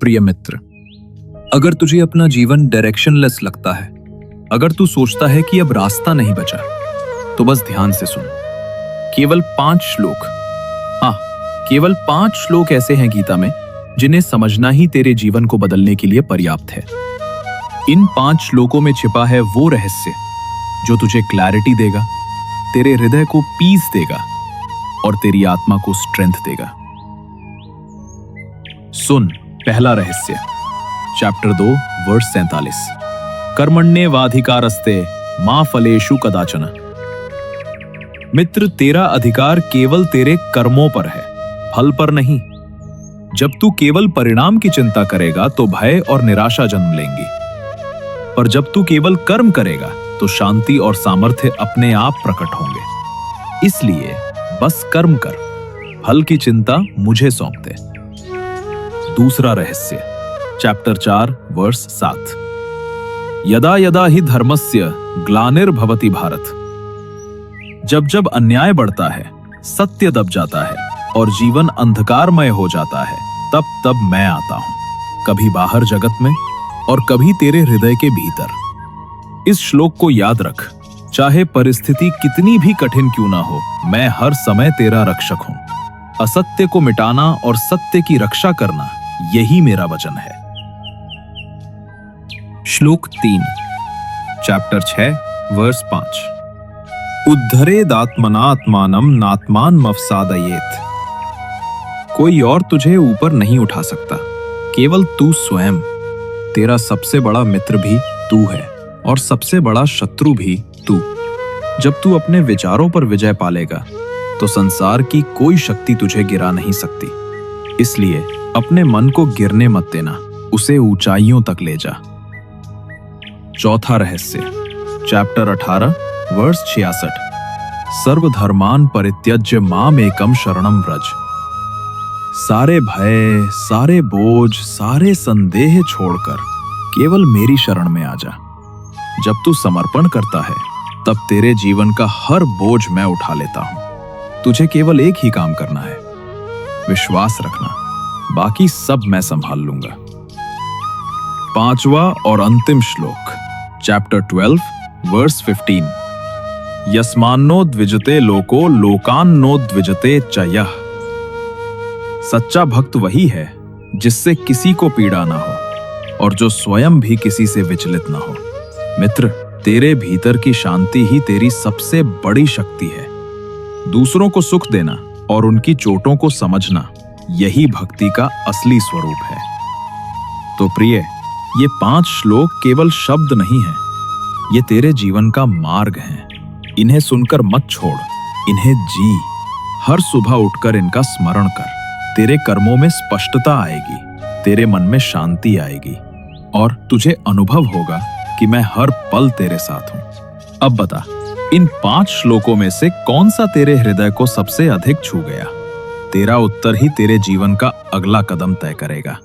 प्रिय मित्र, अगर तुझे अपना जीवन डायरेक्शनलेस लगता है, अगर तू सोचता है कि अब रास्ता नहीं बचा, तो बस ध्यान से सुन। केवल 5 श्लोक, केवल 5 श्लोक ऐसे हैं गीता में जिन्हें समझना ही तेरे जीवन को बदलने के लिए पर्याप्त है। इन 5 श्लोकों में छिपा है वो रहस्य जो तुझे क्लैरिटी देगा, तेरे हृदय को पीस देगा और तेरी आत्मा को स्ट्रेंथ देगा। सुन, पहला रहस्य, चैप्टर 2 वर्स 47, कर्मण्येवाधिकारस्ते मा फलेषु कदाचन। मित्र, तेरा अधिकार केवल तेरे कर्मों पर है, फल पर नहीं। जब तू केवल परिणाम की चिंता करेगा तो भय और निराशा जन्म लेंगी, पर जब तू केवल कर्म करेगा तो शांति और सामर्थ्य अपने आप प्रकट होंगे। इसलिए बस कर्म कर, फल की चिंता मुझे सौंप दे। दूसरा रहस्य, चैप्टर 4 वर्स 7, यदा यदा ही धर्मस्य ग्लानिर्भवति भारत। जब जब अन्याय बढ़ता है, सत्य दब जाता है और जीवन अंधकारमय हो जाता है, तब तब मैं आता हूं, कभी बाहर जगत में और कभी तेरे हृदय के भीतर। इस श्लोक को याद रख, चाहे परिस्थिति कितनी भी कठिन क्यों ना हो, मैं हर समय तेरा रक्षक हूं। असत्य को मिटाना और सत्य की रक्षा करना, यही मेरा वचन है। श्लोक 3, चैप्टर 6 वर्स 5, उद्धरेदात्मनात्मानं नात्मान मफसादयेत। कोई और तुझे ऊपर नहीं उठा सकता, केवल तू स्वयं। तेरा सबसे बड़ा मित्र भी तू है और सबसे बड़ा शत्रु भी तू। जब तू अपने विचारों पर विजय पालेगा तो संसार की कोई शक्ति तुझे गिरा नहीं सकती। इसलिए अपने मन को गिरने मत देना, उसे ऊंचाइयों तक ले जा। चौथा रहस्य, चैप्टर 18 वर्स 66, सर्वधर्मान परित्यज्य माम एकम शरणम व्रज। सारे भय, सारे बोझ, सारे संदेह छोड़कर केवल मेरी शरण में आ जा। जब तू समर्पण करता है, तब तेरे जीवन का हर बोझ मैं उठा लेता हूं। तुझे केवल एक ही काम करना है, विश्वास रखना, बाकी सब मैं संभाल लूंगा। पांचवा और अंतिम श्लोक, चैप्टर 12 वर्स 15, यस्मान्नो द्विजते लोको लोकान्नो द्विजते च यः। सच्चा भक्त वही है जिससे किसी को पीड़ा ना हो और जो स्वयं भी किसी से विचलित ना हो। मित्र, तेरे भीतर की शांति ही तेरी सबसे बड़ी शक्ति है। दूसरों को सुख देना और उनकी चोटों को समझना, यही भक्ति का असली स्वरूप है। तो प्रिय, ये 5 श्लोक केवल शब्द नहीं हैं, ये तेरे जीवन का मार्ग है। इन्हें सुनकर मत छोड़, इन्हें जी। हर सुबह उठकर इनका स्मरण कर, तेरे कर्मों में स्पष्टता आएगी, तेरे मन में शांति आएगी और तुझे अनुभव होगा कि मैं हर पल तेरे साथ हूं। अब बता, इन 5 श्लोकों में से कौन सा तेरे हृदय को सबसे अधिक छू गया? तेरा उत्तर ही तेरे जीवन का अगला कदम तय करेगा।